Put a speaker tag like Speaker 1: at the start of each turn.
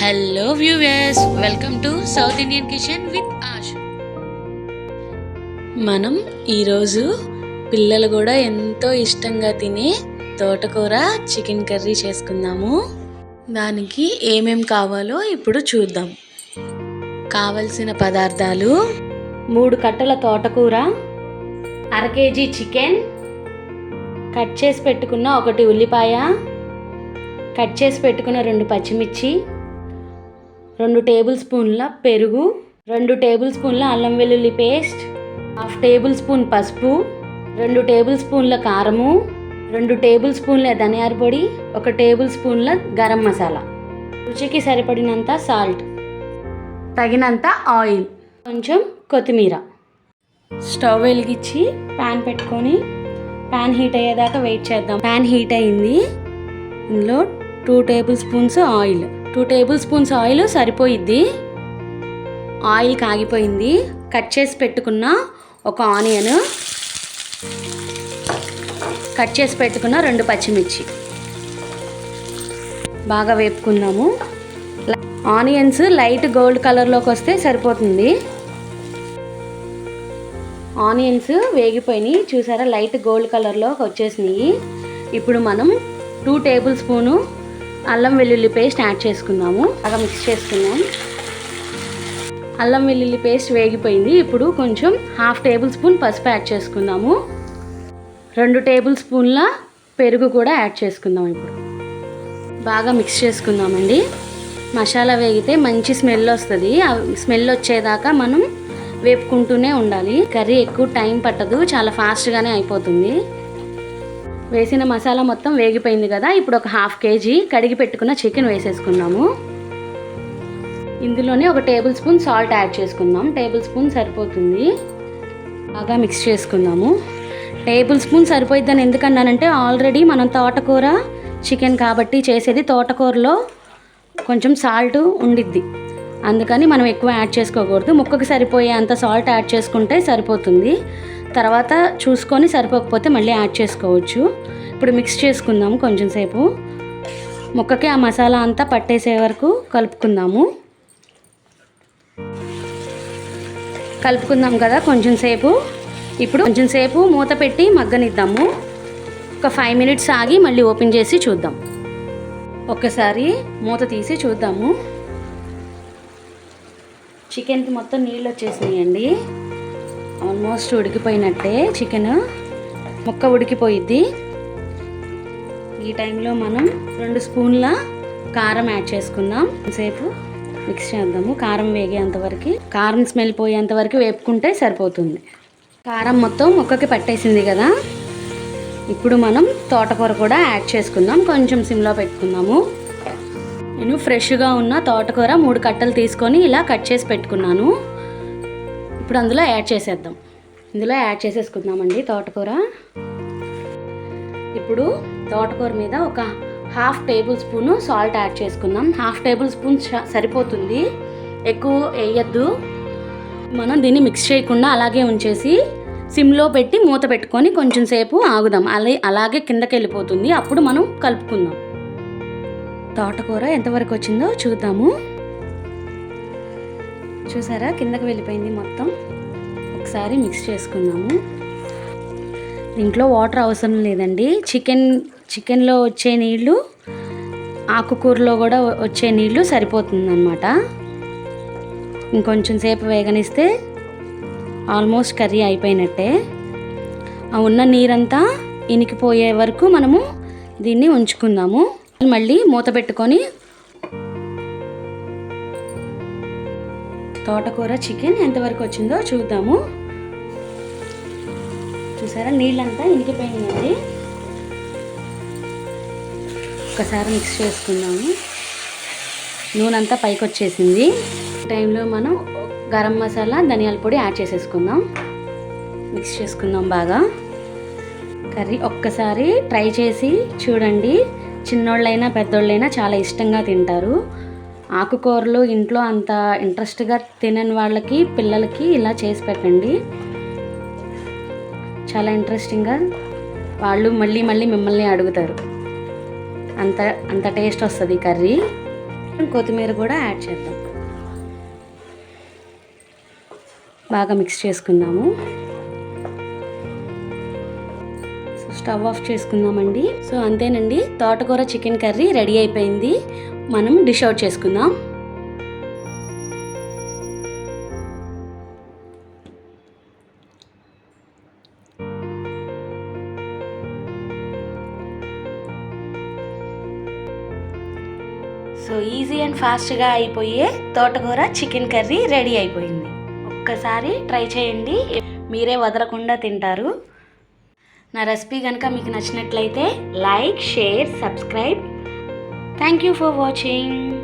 Speaker 1: Hello viewers, welcome to south Indian kitchen with ash. మనం ఈరోజు పిల్లలు కూడా ఎంతో ఇష్టంగా తినే తోటకూర చికెన్ కర్రీ చేసుకుందాము. దానికి ఏమేం కావాలో ఇప్పుడు చూద్దాం. కావలసిన పదార్థాలు: 3 కట్టల తోటకూర, 1/2 కేజీ చికెన్, కట్ చేసి పెట్టుకున్న 1 ఉల్లిపాయ, కట్ చేసి పెట్టుకున్న 2 పచ్చిమిర్చి, 2 టేబుల్ స్పూన్ల పెరుగు, 2 టేబుల్ స్పూన్ల అల్లం వెల్లుల్లి పేస్ట్, 1/2 టేబుల్ స్పూన్ పసుపు, 2 టేబుల్ స్పూన్ల కారము, 2 టేబుల్ స్పూన్ల ధనియాల పొడి, 1 టేబుల్ స్పూన్ల గరం మసాలా, రుచికి సరిపడినంత సాల్ట్, తగినంత ఆయిల్, కొంచెం కొత్తిమీర. స్టవ్ వెలిగించి ప్యాన్ పెట్టుకొని ప్యాన్ హీట్ అయ్యేదాకా వెయిట్ చేద్దాం. ప్యాన్ హీట్ అయింది. ఇందులో 2 table spoons oil. 2 table spoons oil సరిపోయిద్ది. ఆయిల్ కాగిపోయింది. కట్ చేసి పెట్టుకున్న 1 ఆనియన్, కట్ చేసి పెట్టుకున్న 2 పచ్చిమిర్చి బాగా వేపుకుందాము. ఆనియన్స్ లైట్ గోల్డ్ కలర్లోకి వస్తే సరిపోతుంది. ఆనియన్స్ వేగిపోయినాయి, చూసారా, లైట్ గోల్డ్ కలర్లోకి వచ్చేసినాయి. ఇప్పుడు మనం 2 టేబుల్ స్పూను అల్లం వెల్లుల్లి పేస్ట్ యాడ్ చేసుకుందాము. బాగా మిక్స్ చేసుకుందాం. అల్లం వెల్లుల్లి పేస్ట్ వేగిపోయింది. ఇప్పుడు కొంచెం 1/2 టేబుల్ స్పూన్ పసుపు యాడ్ చేసుకుందాము. 2 టేబుల్ స్పూన్ల పెరుగు కూడా యాడ్ చేసుకుందాం. ఇప్పుడు బాగా మిక్స్ చేసుకుందామండి. మసాలా వేగితే మంచి స్మెల్ వస్తుంది. ఆ స్మెల్ వచ్చేదాకా మనం వేపుకుంటూనే ఉండాలి. కర్రీ ఎక్కువ టైం పట్టదు, చాలా ఫాస్ట్గానే అయిపోతుంది. వేసిన మసాలా మొత్తం వేగిపోయింది కదా. ఇప్పుడు ఒక 1/2 కేజీ కడిగి పెట్టుకున్న చికెన్ వేసేసుకుందాము. ఇందులోనే 1 టేబుల్ స్పూన్ సాల్ట్ యాడ్ చేసుకుందాం. టేబుల్ స్పూన్ సరిపోతుంది. బాగా మిక్స్ చేసుకుందాము. టేబుల్ స్పూన్ సరిపోయిద్దని ఎందుకన్నానంటే ఆల్రెడీ మనం తోటకూర చికెన్ కాబట్టి చేసేది తోటకూరలో కొంచెం సాల్ట్ ఉండిద్ది. అందుకని మనం ఎక్కువ యాడ్ చేసుకోకూడదు. ముక్కకి సరిపోయే అంత సాల్ట్ యాడ్ చేసుకుంటే సరిపోతుంది. తర్వాత చూసుకొని సరిపోకపోతే మళ్ళీ యాడ్ చేసుకోవచ్చు. ఇప్పుడు మిక్స్ చేసుకుందాము. కొంచెం సేపు ముక్కకి ఆ మసాలా అంతా పట్టేసే వరకు కలుపుకుందాము కదా కొంచెం సేపు. ఇప్పుడు కొంచెం సేపు మూత పెట్టి మగ్గనిద్దాము. ఒక 5 మినిట్స్ ఆగి మళ్ళీ ఓపెన్ చేసి చూద్దాం. ఒక్కసారి మూత తీసి చూద్దాము. చికెన్కి మొత్తం నీళ్ళు వచ్చేసినాయండి. ఆల్మోస్ట్ ఉడికిపోయినట్టే. చికెన్ ముక్క ఉడికిపోయిద్ది. ఈ టైంలో మనం 2 స్పూన్ల కారం యాడ్ చేసుకుందాం. సేపు మిక్స్ చేద్దాము. కారం వేగేంతవరకు, కారం స్మెల్ పోయేంతవరకు వేపుకుంటే సరిపోతుంది. కారం మొత్తం ముక్కకి పట్టేసింది కదా. ఇప్పుడు మనం తోటకూర కూడా యాడ్ చేసుకుందాం. కొంచెం సిమ్లో పెట్టుకుందాము. నేను ఫ్రెష్గా ఉన్న తోటకూర 3 కట్టలు తీసుకొని ఇలా కట్ చేసి పెట్టుకున్నాను. ఇప్పుడు అందులో యాడ్ చేసేద్దాం. ఇందులో యాడ్ చేసేసుకుందామండి తోటకూర. ఇప్పుడు తోటకూర మీద ఒక 1/2 టేబుల్ స్పూను సాల్ట్ యాడ్ చేసుకుందాం. 1/2 టేబుల్ స్పూన్ సరిపోతుంది, ఎక్కువ వేయద్దు. మనం దీన్ని మిక్స్ చేయకుండా అలాగే ఉంచేసి సిమ్లో పెట్టి మూత పెట్టుకొని కొంచెం సేపు ఆగుదాం. అలాగే కిందకి వెళ్ళిపోతుంది. అప్పుడు మనం కలుపుకుందాం. తోటకూర ఎంతవరకు వచ్చిందో చూద్దాము. చూసారా, కిందకి వెళ్ళిపోయింది మొత్తం. ఒకసారి మిక్స్ చేసుకుందాము. దీంట్లో వాటర్ అవసరం లేదండి. చికెన్లో వచ్చే నీళ్ళు, ఆకుకూరలో కూడా వచ్చే నీళ్ళు సరిపోతుందన్నమాట. ఇంకొంచెం సేపు వేగనిస్తే ఆల్మోస్ట్ కర్రీ అయిపోయినట్టే. ఆ ఉన్న నీరంతా ఇనికిపోయే వరకు మనము దీన్ని ఉంచుకుందాము. మళ్ళీ మూత పెట్టుకొని తోటకూర చికెన్ ఎంతవరకు వచ్చిందో చూద్దాము. చూసారా, నీళ్ళంతా ఇనికిపోయినాయండి. ఒకసారి మిక్స్ చేసుకుందాము. నూనె అంతా పైకి వచ్చేసింది. ఈ టైంలో మనం గరం మసాలా, ధనియాల పొడి యాడ్ చేసేసుకుందాం. మిక్స్ చేసుకుందాం బాగా. కర్రీ ఒక్కసారి ట్రై చేసి చూడండి. చిన్నోళ్ళైనా పెద్దోళ్ళైనా చాలా ఇష్టంగా తింటారు. ఆకుకూరలు ఇంట్లో అంత ఇంట్రెస్ట్గా తినని వాళ్ళకి, పిల్లలకి ఇలా చేసి పెట్టండి. చాలా ఇంట్రెస్టింగ్గా వాళ్ళు మళ్ళీ మళ్ళీ మిమ్మల్ని అడుగుతారు. అంత టేస్ట్ వస్తుంది కర్రీ. కొత్తిమీర కూడా యాడ్ చేద్దాం. బాగా మిక్స్ చేసుకుందాము. సో స్టవ్ ఆఫ్ చేసుకుందామండి. సో అంతేనండి, తోటకూర చికెన్ కర్రీ రెడీ అయిపోయింది. మనం డిష్ అవుట్ చేసుకుందాం. సో ఈజీ అండ్ ఫాస్ట్గా అయిపోయే తోటకూర చికెన్ కర్రీ రెడీ అయిపోయింది. ఒక్కసారి ట్రై చేయండి, మీరే వదలకుండా తింటారు. నా రెసిపీ కనుక మీకు నచ్చినట్లయితే like, share, subscribe. Thank you for watching.